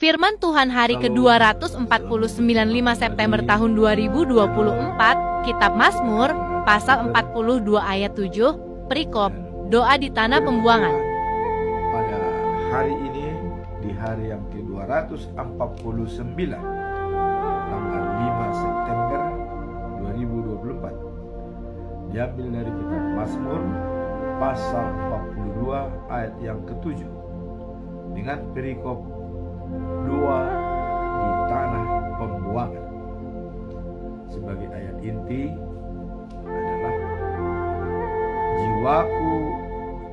Firman Tuhan hari ke-249 5 September tahun 2024, Kitab Mazmur, pasal 42 ayat 7, perikop, doa di tanah pembuangan. Pada hari ini, di hari yang ke-249, tanggal 5 September 2024, diambil dari kitab Mazmur, pasal 42 ayat yang ke-7, dengan perikop doa di tanah pembuangan. Sebagai ayat inti adalah: jiwaku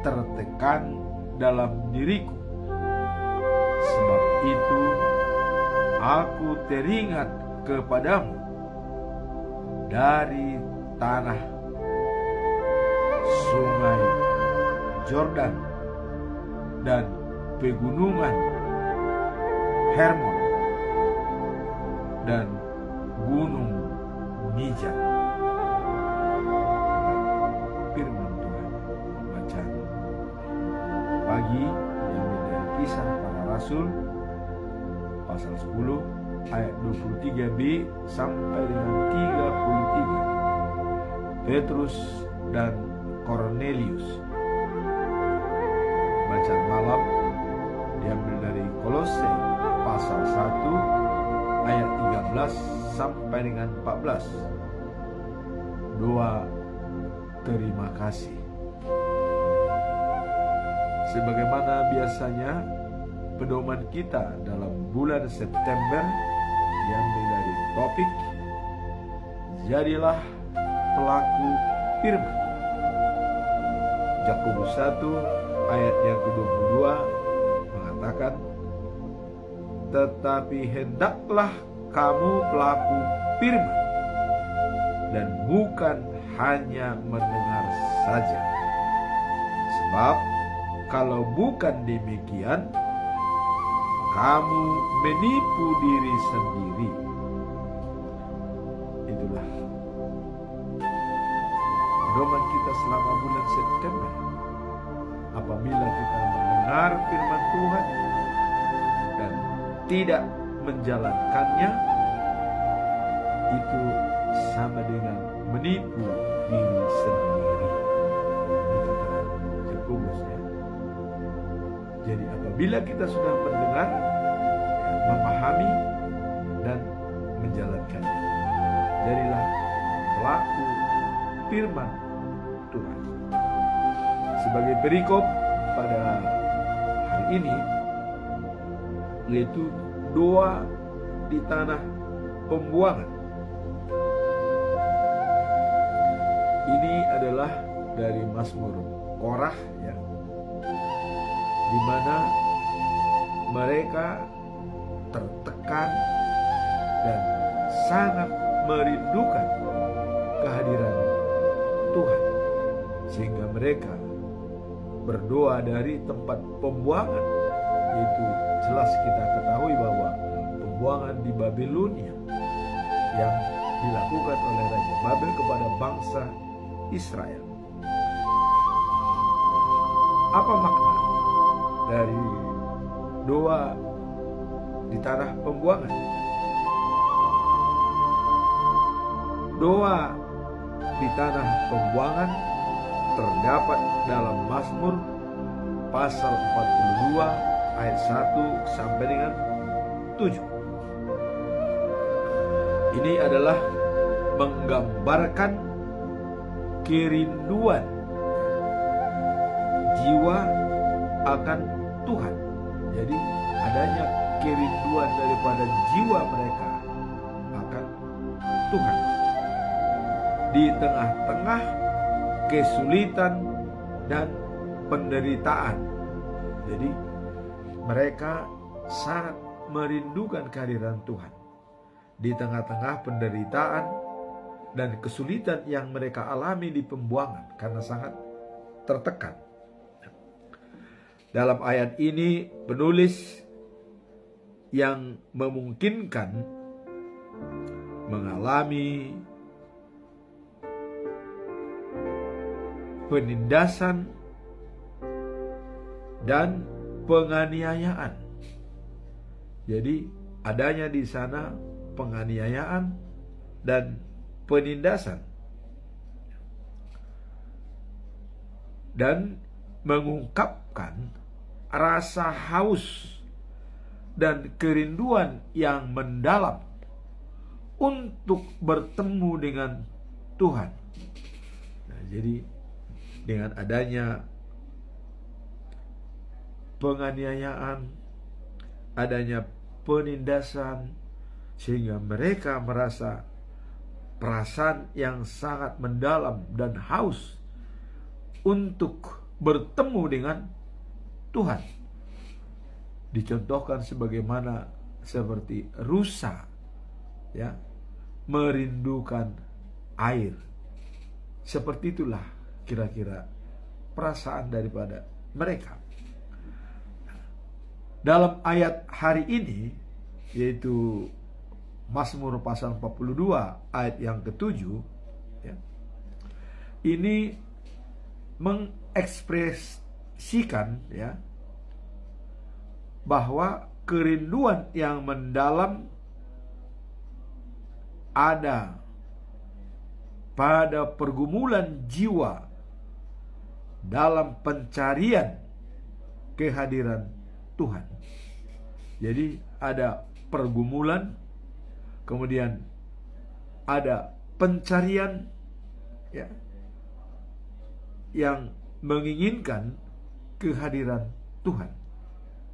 tertekan dalam diriku, sebab itu aku teringat kepadamu dari tanah sungai Yordan dan pegunungan Hermon dan gunung Mijan. Firman Tuhan bacaan pagi diambil dari Kisah Para Rasul pasal 10 ayat 23b sampai dengan 33. Petrus dan Kornelius. Bacaan malam diambil dari Kolose pasal 1 ayat 13 sampai dengan 14. Doa terima kasih. Sebagaimana biasanya, pedoman kita dalam bulan September diambil dari topik jadilah pelaku firman. Yakobus 1 ayat yang ke-22 mengatakan, tetapi hendaklah kamu pelaku firman dan bukan hanya mendengar saja. Sebab kalau bukan demikian, kamu menipu diri sendiri. Itulah pedoman kita selama bulan September. Apabila kita mendengar firman Tuhan dan tidak menjalankannya, itu sama dengan menipu diri sendiri. Itu kata Yakobus, ya. Jadi apabila kita sudah mendengar, memahami dan menjalankannya, jadilah pelaku firman Tuhan. Sebagai perikop pada hari ini, yaitu doa di tanah pembuangan. Ini adalah dari Mazmur Korah, ya, di mana mereka tertekan dan sangat merindukan kehadiran Tuhan, sehingga mereka berdoa dari tempat pembuangan. Itu jelas kita ketahui bahwa pembuangan di Babilonia yang dilakukan oleh Raja Babel kepada bangsa Israel. Apa makna dari doa di tanah pembuangan? Doa di tanah pembuangan terdapat dalam Mazmur pasal 42 ayat 1 sampai dengan 7. Ini adalah menggambarkan kerinduan jiwa akan Tuhan. Jadi adanya kerinduan daripada jiwa mereka akan Tuhan di tengah-tengah kesulitan dan penderitaan. Jadi mereka sangat merindukan kehadiran Tuhan di tengah-tengah penderitaan dan kesulitan yang mereka alami di pembuangan karena sangat tertekan. Dalam ayat ini, penulis yang memungkinkan mengalami penindasan dan penganiayaan Jadi adanya di sana penganiayaan dan penindasan, dan mengungkapkan rasa haus dan kerinduan yang mendalam untuk bertemu dengan Tuhan. Nah, jadi dengan adanya penganiayaan, adanya penindasan, sehingga mereka merasa perasaan yang sangat mendalam dan haus untuk bertemu dengan Tuhan. Dicontohkan sebagaimana seperti rusa, ya, merindukan air. Seperti itulah kira-kira perasaan daripada mereka. Dalam ayat hari ini, yaitu Mazmur pasal 42 ayat yang ke-7, ya, ini mengekspresikan, ya, bahwa kerinduan yang mendalam ada pada pergumulan jiwa dalam pencarian kehadiran Tuhan. Jadi ada pergumulan, kemudian ada pencarian, ya, yang menginginkan kehadiran Tuhan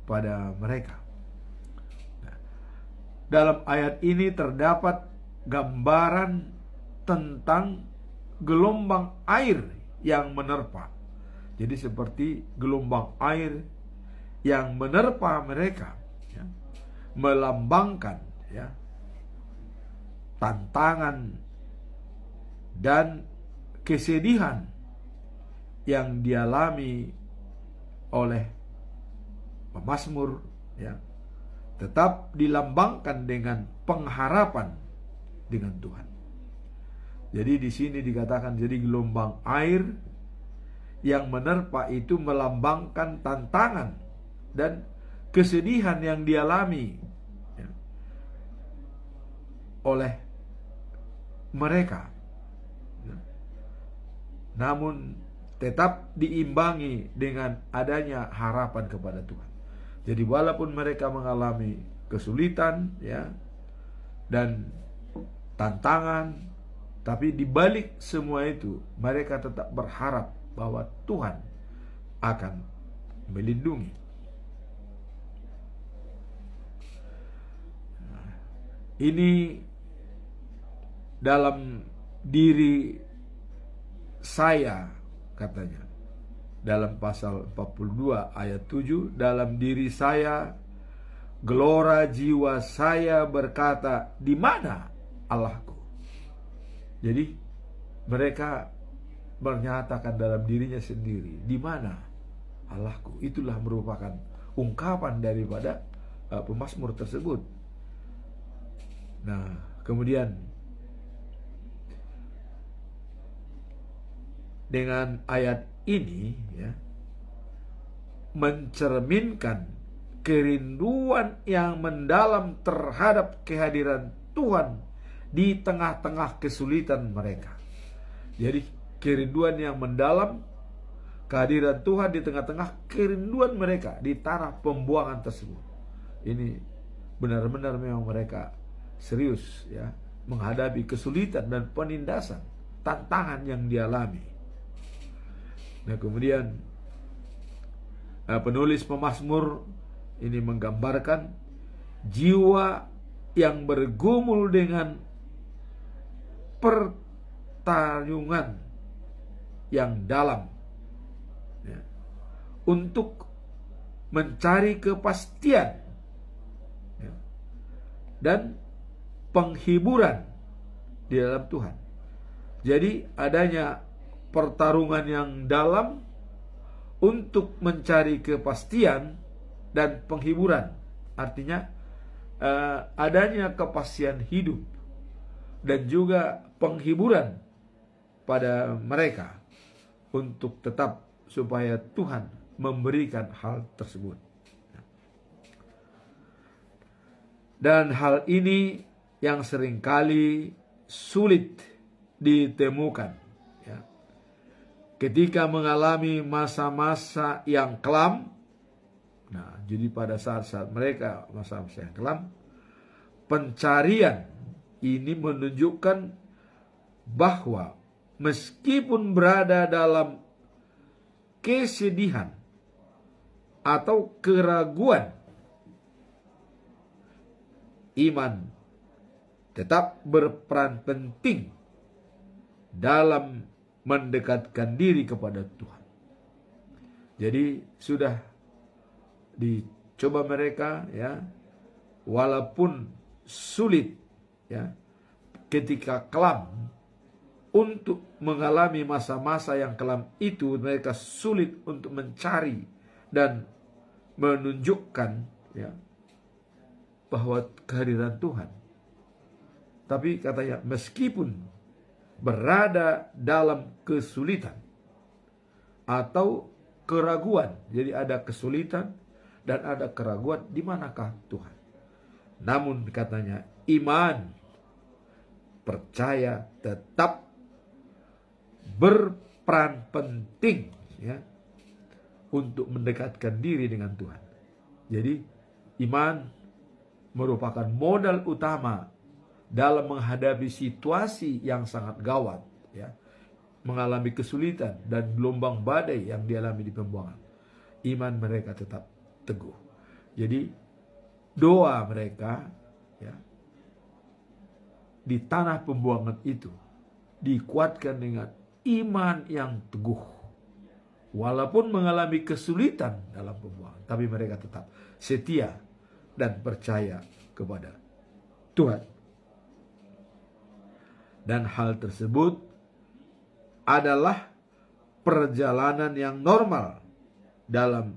pada mereka. Nah, dalam ayat ini terdapat gambaran tentang gelombang air yang menerpa. Jadi seperti gelombang air yang menerpa mereka, ya, melambangkan, ya, tantangan dan kesedihan yang dialami oleh pemazmur, ya, tetap dilambangkan dengan pengharapan dengan Tuhan. Jadi di sini dikatakan, jadi gelombang air yang menerpa itu melambangkan tantangan dan kesedihan yang dialami, ya, oleh mereka, ya. Namun tetap diimbangi dengan adanya harapan kepada Tuhan. Jadi walaupun mereka mengalami kesulitan, ya, dan tantangan, tapi di balik semua itu mereka tetap berharap bahwa Tuhan akan melindungi. Ini dalam diri saya, katanya dalam pasal 42 ayat 7, dalam diri saya gelora jiwa saya berkata, di mana Allahku? Jadi mereka menyatakan dalam dirinya sendiri, di mana Allahku? Itulah merupakan ungkapan daripada pemazmur tersebut. Nah, kemudian dengan ayat ini, ya, mencerminkan kerinduan yang mendalam terhadap kehadiran Tuhan di tengah-tengah kesulitan mereka. Jadi kerinduan yang mendalam kehadiran Tuhan di tengah-tengah kerinduan mereka di tanah pembuangan tersebut. Ini benar-benar memang mereka serius, ya, menghadapi kesulitan dan penindasan, tantangan yang dialami. Nah, kemudian penulis pemazmur ini menggambarkan jiwa yang bergumul dengan pertarungan yang dalam, ya, untuk mencari kepastian, ya, dan penghiburan di dalam Tuhan. Jadi adanya pertarungan yang dalam untuk mencari kepastian dan penghiburan. Artinya adanya kepastian hidup dan juga penghiburan pada mereka untuk tetap supaya Tuhan memberikan hal tersebut. Dan hal ini yang seringkali sulit ditemukan, ya. Ketika mengalami masa-masa yang kelam, nah jadi pada saat-saat mereka masa-masa yang kelam, pencarian ini menunjukkan bahwa meskipun berada dalam kesedihan atau keraguan, iman tetap berperan penting dalam mendekatkan diri kepada Tuhan. Jadi sudah dicoba mereka, ya, walaupun sulit, ya, ketika kelam, untuk mengalami masa-masa yang kelam itu mereka sulit untuk mencari dan menunjukkan, ya, bahwa kehadiran Tuhan. Tapi katanya meskipun berada dalam kesulitan atau keraguan, jadi ada kesulitan dan ada keraguan, di manakah Tuhan? Namun katanya iman, percaya tetap berperan penting, ya, untuk mendekatkan diri dengan Tuhan. Jadi iman merupakan modal utama dalam menghadapi situasi yang sangat gawat, ya, mengalami kesulitan dan gelombang badai yang dialami di pembuangan. Iman mereka tetap teguh. Jadi doa mereka, ya, di tanah pembuangan itu dikuatkan dengan iman yang teguh. Walaupun mengalami kesulitan dalam pembuangan, tapi mereka tetap setia dan percaya kepada Tuhan. Dan hal tersebut adalah perjalanan yang normal dalam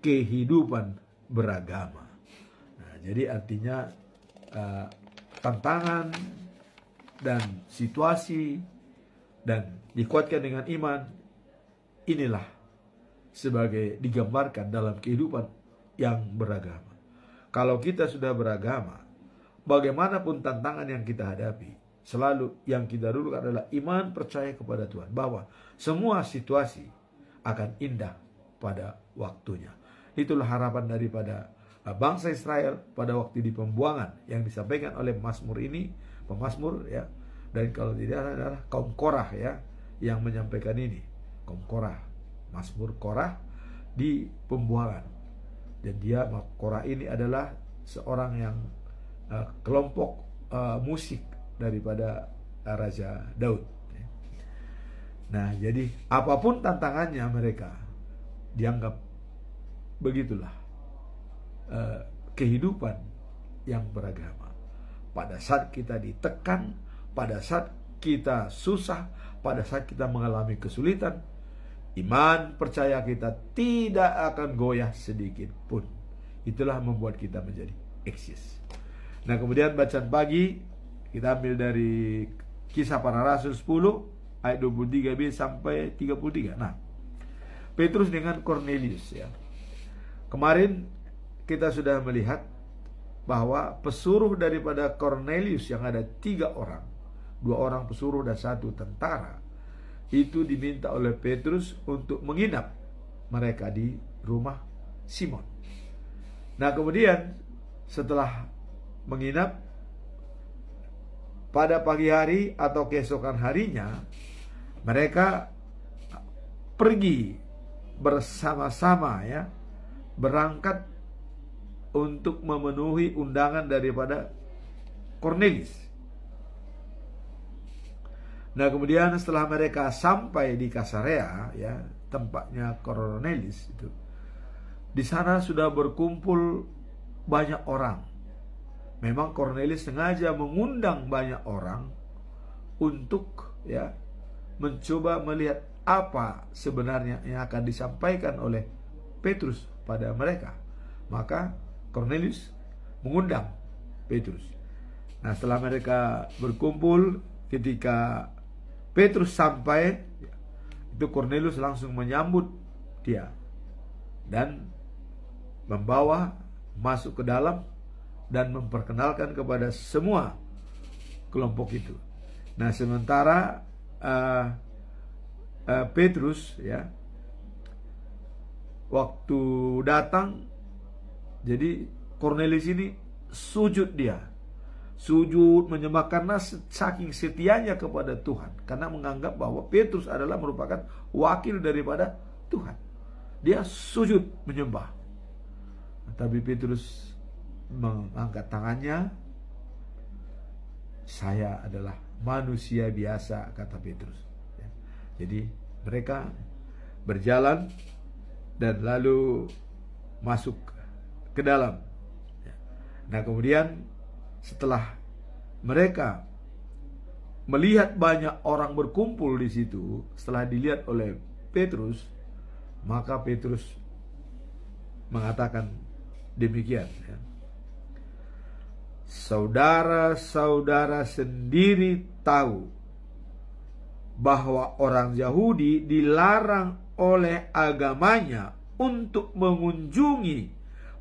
kehidupan beragama. Nah, jadi artinya tantangan dan situasi dan dikuatkan dengan iman, inilah sebagai digambarkan dalam kehidupan yang beragama. Kalau kita sudah beragama, bagaimanapun tantangan yang kita hadapi, selalu yang kita duduk adalah iman, percaya kepada Tuhan, bahwa semua situasi akan indah pada waktunya. Itulah harapan daripada bangsa Israel pada waktu di pembuangan yang disampaikan oleh Mazmur ini, pemazmur, ya. Dan kalau tidak adalah kaum Korah, ya, yang menyampaikan ini, kaum Korah, Mazmur Korah di pembuangan. Dan dia, Korah ini adalah seorang yang kelompok musik daripada Raja Daud. Nah, jadi apapun tantangannya mereka dianggap begitulah kehidupan yang beragama. Pada saat kita ditekan, pada saat kita susah, pada saat kita mengalami kesulitan, iman percaya kita tidak akan goyah sedikit pun. Itulah membuat kita menjadi eksis. Nah, kemudian bacaan pagi kita ambil dari Kisah Para Rasul 10 ayat 23b sampai 33. Nah, Petrus dengan Cornelius, ya. Kemarin kita sudah melihat bahwa pesuruh daripada Cornelius yang ada 3 orang, 2 orang pesuruh dan 1 tentara, itu diminta oleh Petrus untuk menginap mereka di rumah Simon. Nah, kemudian setelah menginap, pada pagi hari atau keesokan harinya mereka pergi bersama-sama, ya, berangkat untuk memenuhi undangan daripada Cornelius. Nah, kemudian setelah mereka sampai di Kasarea, ya, tempatnya Cornelius itu, di sana sudah berkumpul banyak orang. Memang Cornelius sengaja mengundang banyak orang untuk, ya, mencoba melihat apa sebenarnya yang akan disampaikan oleh Petrus pada mereka. Maka Cornelius mengundang Petrus. Nah, setelah mereka berkumpul, ketika Petrus sampai, itu Cornelius langsung menyambut dia dan membawa masuk ke dalam dan memperkenalkan kepada semua kelompok itu. Nah, sementara Petrus ya waktu datang, jadi Kornelius ini sujud, dia sujud menyembah karena saking setianya kepada Tuhan, karena menganggap bahwa Petrus adalah merupakan wakil daripada Tuhan. Dia sujud menyembah. Tapi Petrus mengangkat tangannya. Saya adalah manusia biasa, kata Petrus. Jadi mereka berjalan dan lalu masuk ke dalam. Nah, kemudian setelah mereka melihat banyak orang berkumpul di situ, setelah dilihat oleh Petrus, maka Petrus mengatakan demikian, ya. Saudara-saudara sendiri tahu bahwa orang Yahudi dilarang oleh agamanya untuk mengunjungi,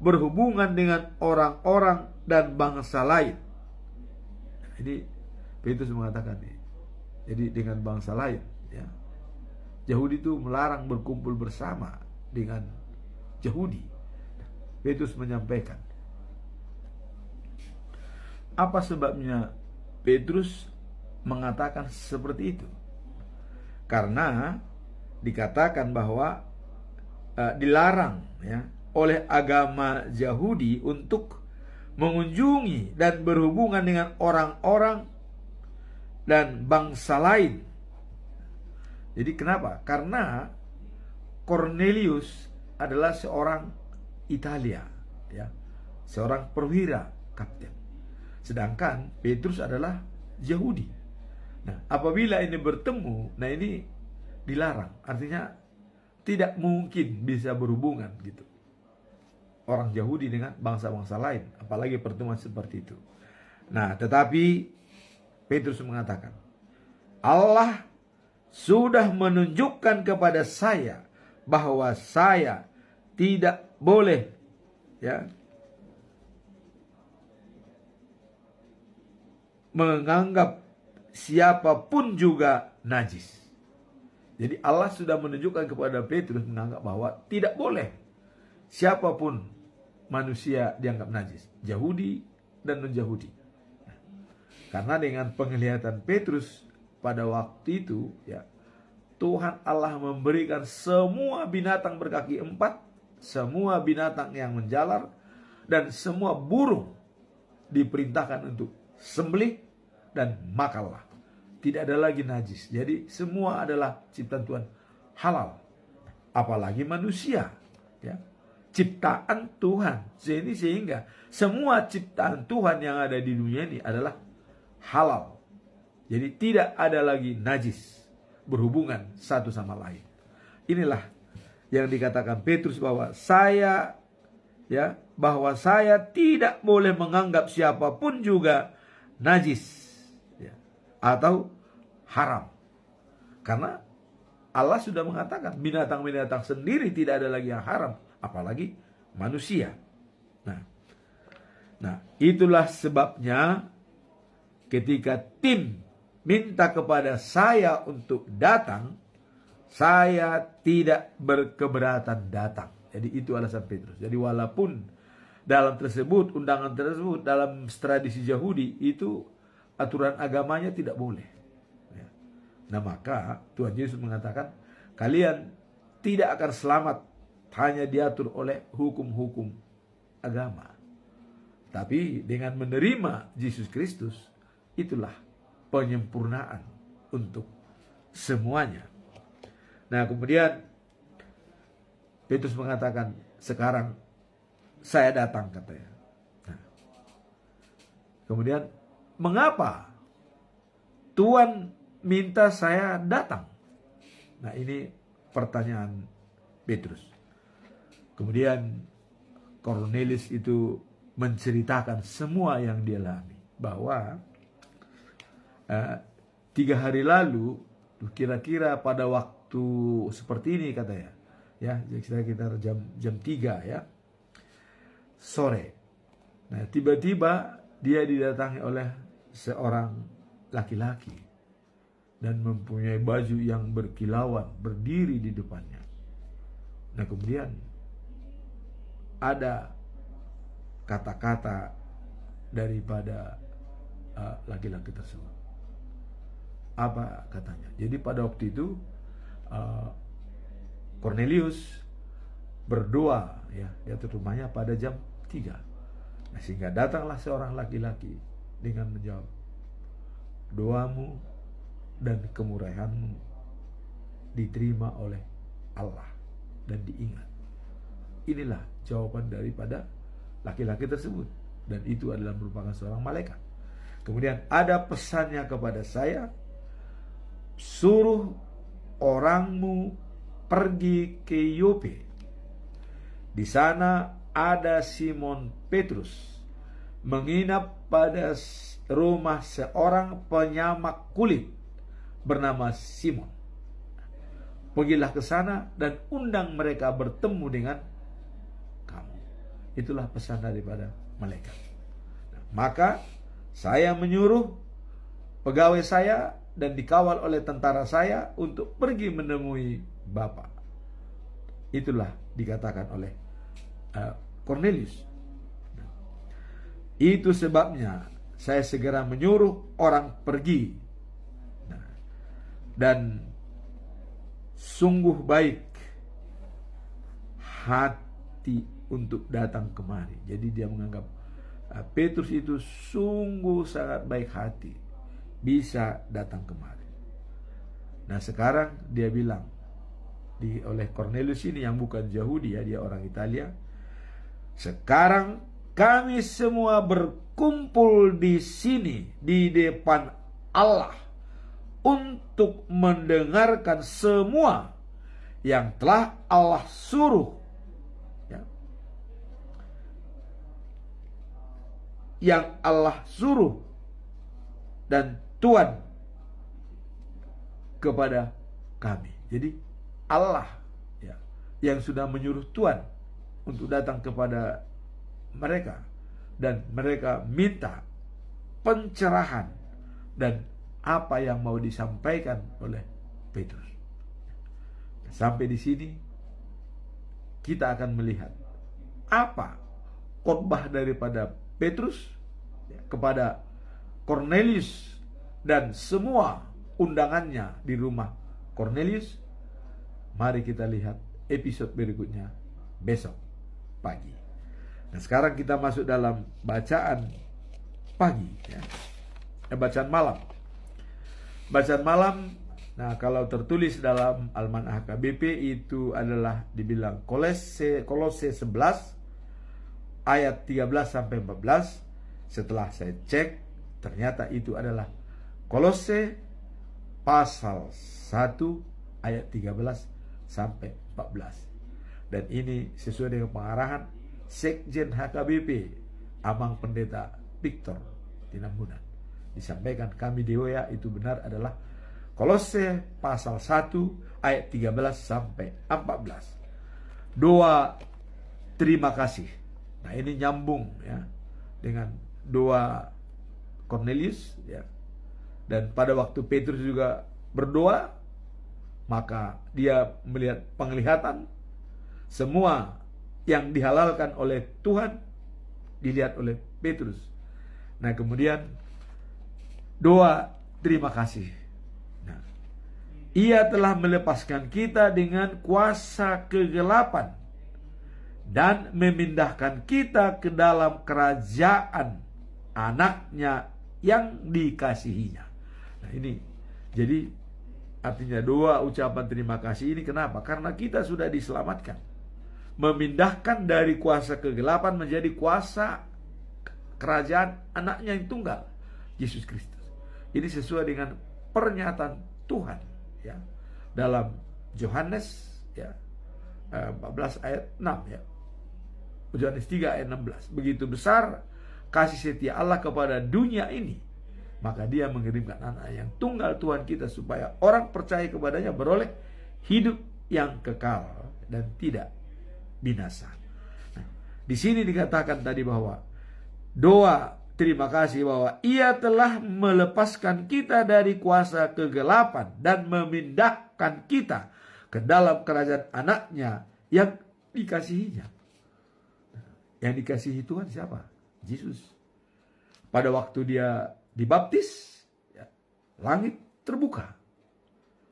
berhubungan dengan orang-orang dan bangsa lain. Jadi Petrus mengatakan ini. Jadi dengan bangsa lain, ya. Yahudi itu melarang berkumpul bersama dengan Yahudi. Petrus menyampaikan. Apa sebabnya Petrus mengatakan seperti itu? Karena dikatakan bahwa dilarang, ya, oleh agama Yahudi untuk mengunjungi dan berhubungan dengan orang-orang dan bangsa lain. Jadi kenapa? Karena Cornelius adalah seorang Italia, ya, seorang perwira, kapten. Sedangkan Petrus adalah Yahudi. Nah, apabila ini bertemu, nah ini dilarang. Artinya tidak mungkin bisa berhubungan gitu, orang Yahudi dengan bangsa-bangsa lain, apalagi pertemuan seperti itu. Nah, tetapi Petrus mengatakan, Allah sudah menunjukkan kepada saya bahwa saya tidak boleh, ya, menganggap siapapun juga najis. Jadi Allah sudah menunjukkan kepada Petrus menganggap bahwa tidak boleh siapapun manusia dianggap najis, Yahudi dan non-Yahudi. Karena dengan penglihatan Petrus pada waktu itu, ya, Tuhan Allah memberikan semua binatang berkaki 4, semua binatang yang menjalar, dan semua burung diperintahkan untuk sembelih dan makanlah. Tidak ada lagi najis. Jadi semua adalah ciptaan Tuhan, halal. Apalagi manusia, ya, ciptaan Tuhan. Sehingga semua ciptaan Tuhan yang ada di dunia ini adalah halal. Jadi tidak ada lagi najis berhubungan satu sama lain. Inilah yang dikatakan Petrus bahwa saya tidak boleh menganggap siapapun juga najis, ya, atau haram. Karena Allah sudah mengatakan binatang-binatang sendiri tidak ada lagi yang haram, apalagi manusia. Nah, itulah sebabnya ketika tim minta kepada saya untuk datang, saya tidak berkeberatan datang. Jadi itu alasan Petrus. Jadi walaupun dalam tersebut, undangan tersebut, dalam tradisi Yahudi itu aturan agamanya tidak boleh. Nah, maka Tuhan Yesus mengatakan, kalian tidak akan selamat hanya diatur oleh hukum-hukum agama. Tapi dengan menerima Yesus Kristus, itulah penyempurnaan untuk semuanya. Nah, kemudian Petrus mengatakan, sekarang saya datang, katanya. Nah, kemudian mengapa Tuhan minta saya datang? Nah, ini pertanyaan Petrus. Kemudian Cornelius itu menceritakan semua yang dia alami, bahwa 3 hari lalu, kira-kira pada waktu seperti ini, katanya, ya, sekitar jam 3, ya, sore, Nah, tiba-tiba dia didatangi oleh seorang laki-laki dan mempunyai baju yang berkilauan berdiri di depannya. Nah, kemudian ada kata-kata daripada laki-laki tersebut. Apa katanya? Jadi pada waktu itu Cornelius berdoa ya di atas rumahnya pada jam 3. Nah, sehingga datanglah seorang laki-laki dengan menjawab, doamu dan kemurahanmu diterima oleh Allah dan diingat. Inilah jawaban daripada laki-laki tersebut, dan itu adalah merupakan seorang malaikat. Kemudian ada pesannya kepada saya, suruh orangmu pergi ke Yope. Di sana ada Simon Petrus menginap pada rumah seorang penyamak kulit bernama Simon. Pergilah ke sana dan undang mereka bertemu dengan kamu. Itulah pesan daripada malaikat. Maka saya menyuruh pegawai saya dan dikawal oleh tentara saya untuk pergi menemui Bapak. Itulah dikatakan oleh Cornelius. Itu sebabnya saya segera menyuruh orang pergi. Dan sungguh baik hati untuk datang kemari. Jadi dia menganggap Petrus itu sungguh sangat baik hati, bisa datang kemari. Nah, sekarang dia bilang oleh Cornelius ini yang bukan Yahudi ya, dia orang Italia. Sekarang kami semua berkumpul di sini di depan Allah untuk mendengarkan semua yang telah Allah suruh, ya, yang Allah suruh dan Tuhan kepada kami. Jadi Allah ya yang sudah menyuruh Tuhan untuk datang kepada mereka, dan mereka minta pencerahan dan apa yang mau disampaikan oleh Petrus. Sampai di sini kita akan melihat apa khotbah daripada Petrus kepada Cornelius dan semua undangannya di rumah Cornelius. Mari kita lihat episode berikutnya besok pagi. Nah, sekarang kita masuk dalam bacaan pagi ya. Bacaan malam. Bacaan malam, nah kalau tertulis dalam Almanah KBP itu adalah dibilang Kolose 11 ayat 13 sampai 14. Setelah saya cek, ternyata itu adalah Kolose pasal 1 ayat 13 sampai 14. Dan ini sesuai dengan pengarahan Sekjen HKBP Amang Pendeta Victor Tinambunan. Disampaikan kami di WA itu benar adalah Kolose pasal 1 ayat 13 sampai 14. Doa terima kasih. Nah, ini nyambung ya dengan doa Cornelius ya. Dan pada waktu Petrus juga berdoa, maka dia melihat penglihatan semua yang dihalalkan oleh Tuhan dilihat oleh Petrus. Nah, kemudian doa terima kasih. Nah, Ia telah melepaskan kita dengan kuasa kegelapan dan memindahkan kita ke dalam kerajaan anaknya yang dikasihinya. Nah, ini jadi artinya doa ucapan terima kasih ini kenapa? Karena kita sudah diselamatkan, memindahkan dari kuasa kegelapan menjadi kuasa kerajaan anaknya yang tunggal, Yesus Kristus. Ini sesuai dengan pernyataan Tuhan ya dalam Yohanes ya 14 ayat 6 ya. Yohanes 3 ayat 16. Begitu besar kasih setia Allah kepada dunia ini, maka Dia mengirimkan anak yang tunggal Tuhan kita supaya orang percaya kepadanya beroleh hidup yang kekal dan tidak binasa. Nah, di sini dikatakan tadi bahwa doa terima kasih bahwa Ia telah melepaskan kita dari kuasa kegelapan dan memindahkan kita ke dalam kerajaan anaknya yang dikasihinya. Yang dikasihi Tuhan siapa? Yesus. Pada waktu dia dibaptis, ya, langit terbuka.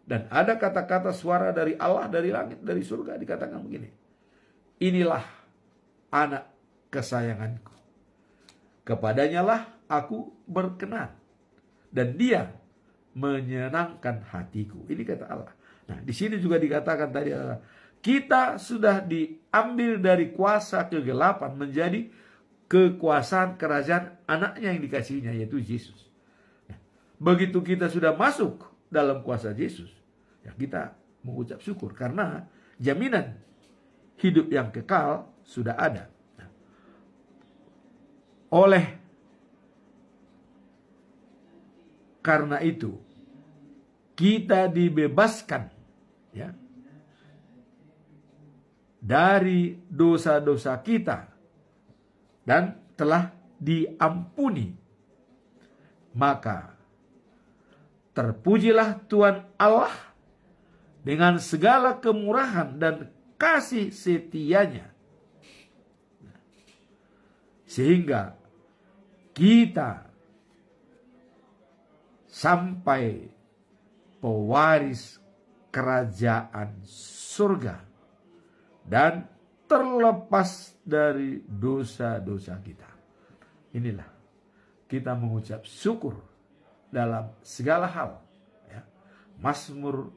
Dan ada kata-kata suara dari Allah, dari langit, dari surga, dikatakan begini. Inilah anak kesayanganku. Kepadanya lah aku berkenan. Dan dia menyenangkan hatiku. Ini kata Allah. Nah, di sini juga dikatakan tadi adalah kita sudah diambil dari kuasa kegelapan menjadi kekuasaan kerajaan anaknya yang dikasihinya, yaitu Yesus. Begitu kita sudah masuk dalam kuasa Yesus, ya kita mengucap syukur karena jaminan hidup yang kekal sudah ada. Oleh karena itu, kita dibebaskan, ya, dari dosa-dosa kita dan telah diampuni. Maka terpujilah Tuhan Allah dengan segala kemurahan dan kasih setianya, sehingga kita sampai pewaris kerajaan surga dan terlepas dari dosa-dosa kita. Inilah kita mengucap syukur dalam segala hal, ya. Mazmur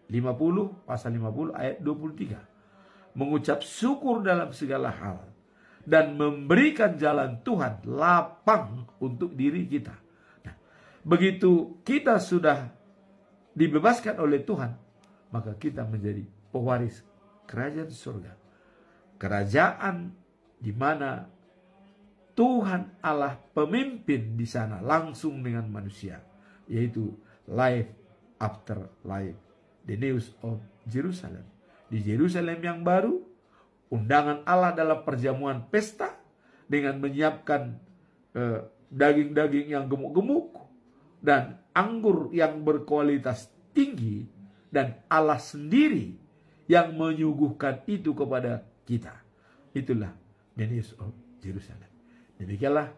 50 pasal 50 ayat 23. Mengucap syukur dalam segala hal dan memberikan jalan Tuhan lapang untuk diri kita. Nah, begitu kita sudah dibebaskan oleh Tuhan, maka kita menjadi pewaris kerajaan surga. Kerajaan di mana Tuhan Allah pemimpin di sana langsung dengan manusia, yaitu life after life, the news of Jerusalem. Di Yerusalem yang baru, undangan Allah dalam perjamuan pesta dengan menyiapkan daging-daging yang gemuk-gemuk dan anggur yang berkualitas tinggi, dan Allah sendiri yang menyuguhkan itu kepada kita. Itulah the news of Jerusalem. Demikianlah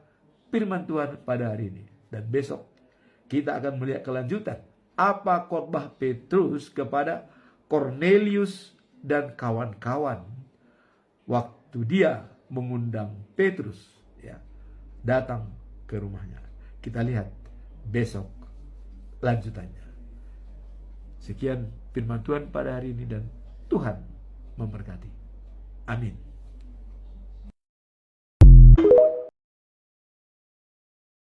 firman Tuhan pada hari ini. Dan besok kita akan melihat kelanjutan apa khotbah Petrus kepada Cornelius dan kawan-kawan waktu dia mengundang Petrus, ya, datang ke rumahnya. Kita lihat besok lanjutannya. Sekian firman Tuhan pada hari ini dan Tuhan memberkati. Amin.